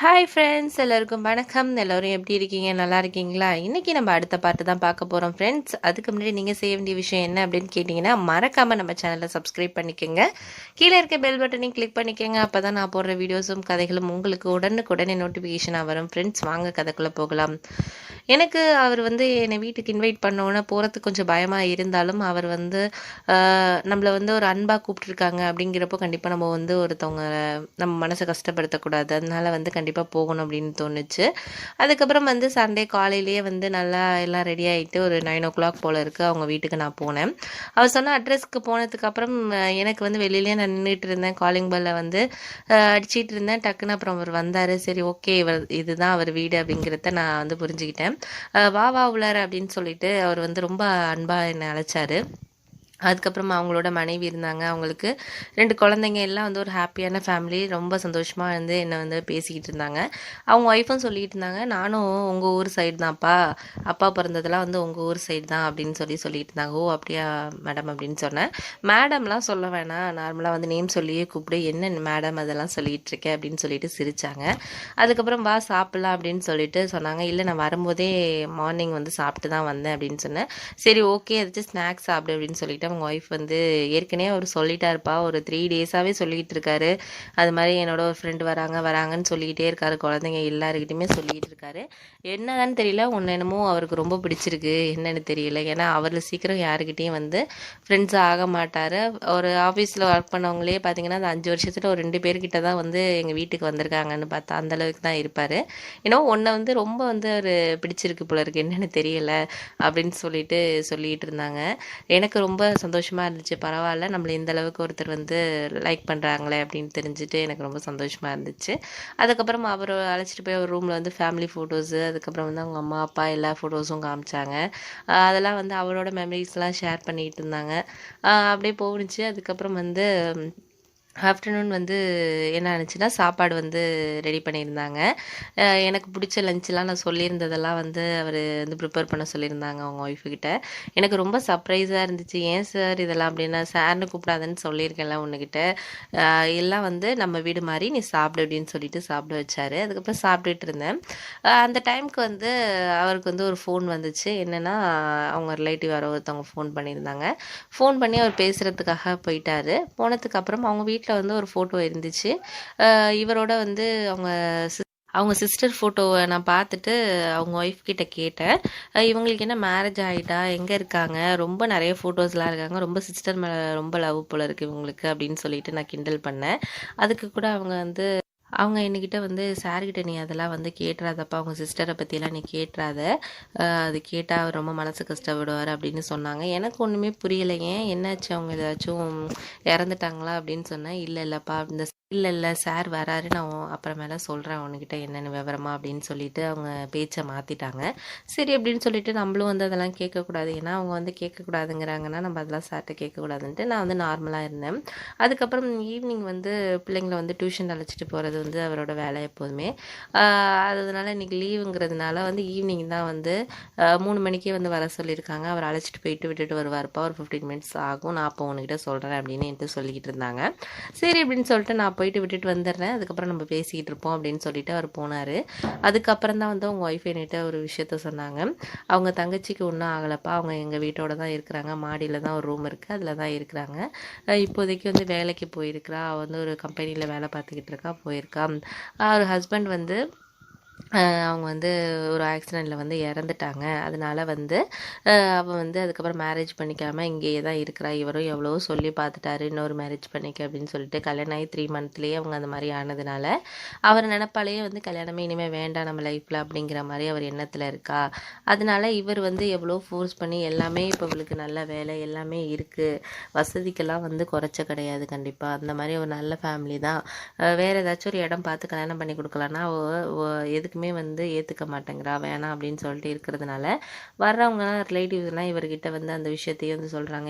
Hi friends, எல்லாருக்கும் வணக்கம். எல்லோரும் எப்படி இருக்கீங்க? நல்லா இருக்கீங்களா? இன்றைக்கி நம்ம அடுத்த பாட்டு தான் பார்க்க போகிறோம் ஃப்ரெண்ட்ஸ். அதுக்கு முன்னாடி நீங்கள் செய்ய வேண்டிய விஷயம் என்ன அப்படின்னு கேட்டிங்கன்னா, மறக்காமல் நம்ம சேனலை சப்ஸ்கிரைப் பண்ணிக்கோங்க. கீழே இருக்க பெல் பட்டனையும் கிளிக் பண்ணிக்கோங்க. அப்போ தான் நான் போடுற வீடியோஸும் கதைகளும் உங்களுக்கு உடனுக்குடனே நோட்டிஃபிகேஷனாக வரும் ஃப்ரெண்ட்ஸ். வாங்க கதைக்குள்ளே போகலாம். எனக்கு அவர் என்னை வீட்டுக்கு இன்வைட் பண்ணோன்னே போகிறதுக்கு கொஞ்சம் பயமாக இருந்தாலும், அவர் நம்மளை ஒரு அன்பாக கூப்பிட்ருக்காங்க அப்படிங்கிறப்போ கண்டிப்பாக நம்ம ஒருத்தவங்க நம்ம மனசை கஷ்டப்படுத்தக்கூடாது. அதனால கண்டிப்பாக போகணும் அப்படின்னு தோணுச்சு. அதுக்கப்புறம் சண்டே காலையிலேயே நல்லா எல்லாம் ரெடி ஆகிட்டு ஒரு 9 o'clock போல் இருக்குது அவங்க வீட்டுக்கு நான் போனேன். அவர் சொன்ன அட்ரஸ்க்கு போனதுக்கப்புறம் எனக்கு வெளியிலே நான் நின்றுட்டு இருந்தேன். காலிங் பெல்லை அடிச்சிட்டு இருந்தேன். டக்குன்னு அப்புறம் அவர் வந்தார். சரி, ஓகே, இதுதான் அவர் வீடு அப்படிங்கிறத நான் புரிஞ்சுக்கிட்டேன். வா வா உள்ளார அப்படின்னு சொல்லிட்டு அவர் ரொம்ப அன்பாக என்னை அழைச்சாரு. அதுக்கப்புறம் அவங்களோட மனைவி இருந்தாங்க. அவங்களுக்கு 2 குழந்தைங்க, எல்லாம் ஒரு ஹாப்பியான ஃபேமிலி. ரொம்ப சந்தோஷமாக என்னை பேசிக்கிட்டு இருந்தாங்க. அவங்க ஒய்ஃபும் சொல்லிகிட்டு இருந்தாங்க, நானும் உங்கள் ஊர் சைடு தான்ப்பா, அப்பா பிறந்ததெல்லாம் உங்கள் ஊர் சைடு தான் அப்படின்னு சொல்லிட்டு இருந்தாங்க. ஓ அப்படியா மேடம் அப்படின்னு சொன்னேன். மேடம்லாம் சொல்ல வேணாம், நார்மலாக நேம் சொல்லியே கூப்பிடு, என்ன மேடம் அதெல்லாம் சொல்லிகிட்டு இருக்கேன் அப்படின்னு சொல்லிட்டு சிரித்தாங்க. அதுக்கப்புறம் வா சாப்பிட்லாம் அப்படின்னு சொல்லிட்டு சொன்னாங்க. இல்லை, நான் வரும்போதே மார்னிங் சாப்பிட்டு தான் வந்தேன் அப்படின்னு சொன்னேன். சரி, ஓகே, ஏதாச்சும் ஸ்நாக்ஸ் சாப்பிடு அப்படின்னு சொல்லிட்டு அவங்க ஒய்ஃப் ஏற்கனவே அவர் சொல்லிட்டாருப்பா, ஒரு 3 டேஸாகவே சொல்லிகிட்டு இருக்காரு. அது மாதிரி என்னோட ஒரு ஃப்ரெண்டு வராங்கன்னு சொல்லிக்கிட்டே இருக்காரு. குழந்தைங்க எல்லாருக்கிட்டையுமே சொல்லிக்கிட்டு இருக்காரு. என்னதான்னு தெரியல, ஒன்று என்னமோ அவருக்கு ரொம்ப பிடிச்சிருக்கு, என்னன்னு தெரியல. ஏன்னா அவர் சீக்கிரம் யாருக்கிட்டையும் ஃப்ரெண்ட்ஸ் ஆக மாட்டார். ஒரு ஆஃபீஸில் ஒர்க் பண்ணவங்களே பார்த்தீங்கன்னா அந்த 5 வருஷத்தில் ஒரு 2 பேர்கிட்ட தான் எங்கள் வீட்டுக்கு வந்திருக்காங்கன்னு பார்த்தா அந்தளவுக்கு தான் இருப்பார். ஏன்னா ஒன்றை ரொம்ப அவர் பிடிச்சிருக்கு போல இருக்கு, என்னென்னு தெரியல அப்படின்னு சொல்லிட்டு இருந்தாங்க. எனக்கு ரொம்ப சந்தோஷமாக இருந்துச்சு. பரவாயில்ல, நம்மளை இந்த அளவுக்கு ஒருத்தர் லைக் பண்ணுறாங்களே அப்படின்னு தெரிஞ்சுட்டு எனக்கு ரொம்ப சந்தோஷமாக இருந்துச்சு. அதுக்கப்புறம் அவர் அழைச்சிட்டு போய் ஒரு ரூமில் ஃபேமிலி ஃபோட்டோஸு, அதுக்கப்புறம் அவங்க அம்மா அப்பா எல்லா ஃபோட்டோஸும் காமிச்சாங்க. அதெல்லாம் அவரோட மெமரிஸ்லாம் ஷேர் பண்ணிகிட்டு இருந்தாங்க. அப்படியே போணுச்சு. அதுக்கப்புறம் ஆஃப்டர்நூன் என்ன ஆச்சுன்னா சாப்பாடு ரெடி பண்ணியிருந்தாங்க. எனக்கு பிடிச்ச லஞ்செலாம் நான் சொல்லியிருந்ததெல்லாம் அவர் ப்ரிப்பேர் பண்ண சொல்லியிருந்தாங்க அவங்க ஒய்ஃபுக்கிட்ட. எனக்கு ரொம்ப சர்ப்ரைஸாக இருந்துச்சு. ஏன் சார் இதெல்லாம் அப்படின்னா, சார்னு கூப்பிடாதுன்னு சொல்லியிருக்கேன்ல உன்னுக்கிட்ட, எல்லாம் நம்ம வீடு மாதிரி நீ சாப்பிடு அப்படின்னு சொல்லிட்டு சாப்பிட வச்சார். அதுக்கப்புறம் சாப்பிட்டுட்டு இருந்தேன். அந்த டைமுக்கு அவருக்கு ஒரு ஃபோன் வந்துச்சு. என்னென்னா, அவங்க ரிலேட்டிவ் யாரோ ஒருத்தவங்க ஃபோன் பண்ணியிருந்தாங்க. ஃபோன் பண்ணி அவர் பேசுகிறதுக்காக போயிட்டார். போனதுக்கப்புறம் அவங்க வீட்டில் ஒரு ஃபோட்டோ இருந்துச்சு. இவரோட அவங்க சிஸ்டர் ஃபோட்டோவை நான் பார்த்துட்டு அவங்க ஒய்ஃப் கிட்ட கேட்டேன், இவங்களுக்கு என்ன மேரேஜ் ஆகிட்டா, எங்கே இருக்காங்க, ரொம்ப நிறைய ஃபோட்டோஸ்லாம் இருக்காங்க, ரொம்ப சிஸ்டர் மேலே ரொம்ப லவ் போல் இருக்குது இவங்களுக்கு அப்படின்னு சொல்லிட்டு நான் கிண்டல் பண்ணேன். அதுக்கு கூட அவங்க என்கிட்ட சார்கிட்ட நீ அதெல்லாம் கேட்டுறாதப்பா, அவங்க சிஸ்டரை பற்றியெல்லாம் நீ கேட்டுறாத, அது கேட்டால் அவர் ரொம்ப மனசு கஷ்டப்படுவார் அப்படின்னு சொன்னாங்க. எனக்கு ஒன்றுமே புரியலை. ஏன் என்னாச்சு, அவங்க ஏதாச்சும் இறந்துட்டாங்களா அப்படின்னு சொன்னேன். இல்லைப்பா, இல்லை சார் வராரு, நான் அப்புறமேல சொல்கிறேன் அவனுக்கிட்ட என்னென்னு விவரமா அப்படின்னு சொல்லிட்டு அவங்க பேச்சை மாற்றிட்டாங்க. சரி அப்படின்னு சொல்லிட்டு நம்மளும் அதெல்லாம் கேட்கக்கூடாது, ஏன்னா அவங்க கேட்கக்கூடாதுங்கிறாங்கன்னா நம்ம அதெல்லாம் சார்கிட்ட கேட்கக்கூடாதுன்ட்டு நான் நார்மலாக இருந்தேன். அதுக்கப்புறம் ஈவினிங் பிள்ளைங்களை டியூஷன் அழைச்சிட்டு போகிறது அவரோட வேலை எப்போதுமே. அதனால இன்றைக்கி லீவுங்கிறதுனால ஈவினிங் தான் 3 மணிக்கே வர சொல்லியிருக்காங்க. அவர் அழைச்சிட்டு போயிட்டு விட்டுட்டு வருவார்ப்பா, ஒரு 15 மினிட்ஸ் ஆகும், நான் அப்போ உன்கிட்ட சொல்கிறேன் அப்படின்னு என்கிட்ட சொல்லிக்கிட்டு இருந்தாங்க. சரி அப்படின்னு சொல்லிட்டு நான் போயிட்டு விட்டுட்டு வந்துடுறேன், அதுக்கப்புறம் நம்ம பேசிக்கிட்டு இருப்போம் அப்படின்னு சொல்லிட்டு அவர் போனார். அதுக்கப்புறம் தான் அவங்க ஒய்ஃப் என்கிட்ட ஒரு விஷயத்த சொன்னாங்க. அவங்க தங்கச்சிக்கு ஒன்றும் ஆகலைப்பா, அவங்க எங்கள் வீட்டோட தான் இருக்கிறாங்க, மாடியில் தான் ஒரு ரூம் இருக்குது, அதில் தான் இருக்கிறாங்க. இப்போதைக்கு வேலைக்கு போயிருக்கிறா, அவள் ஒரு கம்பெனியில் வேலை பார்த்துக்கிட்டு இருக்கா, போயிருக்கா. அவர் ஹஸ்பண்ட் அவங்க ஒரு ஆக்சிடெண்ட்டில் இறந்துட்டாங்க. அதனால அவள் அதுக்கப்புறம் மேரேஜ் பண்ணிக்காமல் இங்கேயே தான் இருக்கிறா. இவரும் எவ்வளோ சொல்லி பார்த்துட்டாரு, இன்னொரு மேரேஜ் பண்ணிக்க அப்படின்னு சொல்லிட்டு. கல்யாணம் ஆகி 3 மந்த்லேயே அவங்க அந்த மாதிரி ஆனதுனால அவர் நினப்பாலேயே கல்யாணமே இனிமேல் வேண்டாம் நம்ம லைஃப்பில் அப்படிங்கிற மாதிரி அவர் எண்ணத்தில் இருக்கா. அதனால இவர் எவ்வளோ ஃபோர்ஸ் பண்ணி எல்லாமே, இப்போ இவளுக்கு நல்ல வேலை எல்லாமே இருக்குது, வசதிக்கெல்லாம் குறைச்ச கிடையாது கண்டிப்பாக, அந்த மாதிரி ஒரு நல்ல ஃபேமிலி தான், வேறு ஏதாச்சும் ஒரு இடம் பார்த்து கல்யாணம் பண்ணி கொடுக்கலான்னா எதுக்குமே எதுக்குமே வந்து ஏற்றுக்க மாட்டேங்கிறா, வேணாம் அப்படின்னு சொல்லிட்டு இருக்கிறதுனால வர்றவங்கலாம் ரிலேட்டிவ்ஸ்லாம் இவர்கிட்ட வந்து அந்த விஷயத்தையும் வந்து சொல்கிறாங்க,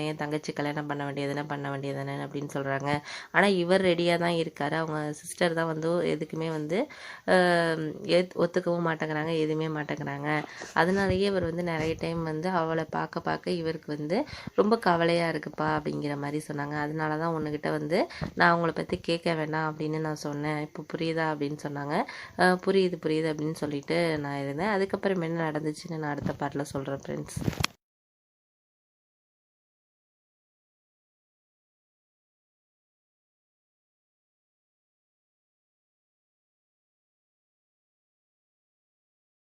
என் தங்கச்சி கல்யாணம் பண்ண வேண்டியதுன்னு பண்ண வேண்டியதுன்னு அப்படின்னு சொல்கிறாங்க. ஆனால் இவர் ரெடியாக தான் இருக்கார். அவங்க சிஸ்டர் தான் வந்து எதுக்குமே வந்து ஒத்துக்கவும் மாட்டேங்கிறாங்க, எதுவுமே மாட்டேங்கிறாங்க. அதனாலேயே இவர் வந்து நிறைய டைம் வந்து அவளை பார்க்க பார்க்க இவருக்கு வந்து ரொம்ப கவலையாக இருக்குப்பா அப்படிங்கிற மாதிரி சொன்னாங்க. அதனால தான் உன்னுக்கிட்ட வந்து நான் அவங்கள பற்றி கேட்க வேண்டாம் அப்படின்னு நான் சொன்னேன். இப்போ புரியுதா அப்படின்னு சொன்னாங்க. புரியுது புரியுது அப்படின்னு சொல்லிட்டு நான் இருந்தேன். அதுக்கப்புறம் என்ன நடந்துச்சுன்னு நான் அடுத்த பாட்டில் சொல்கிறேன் ஃப்ரெண்ட்ஸ்.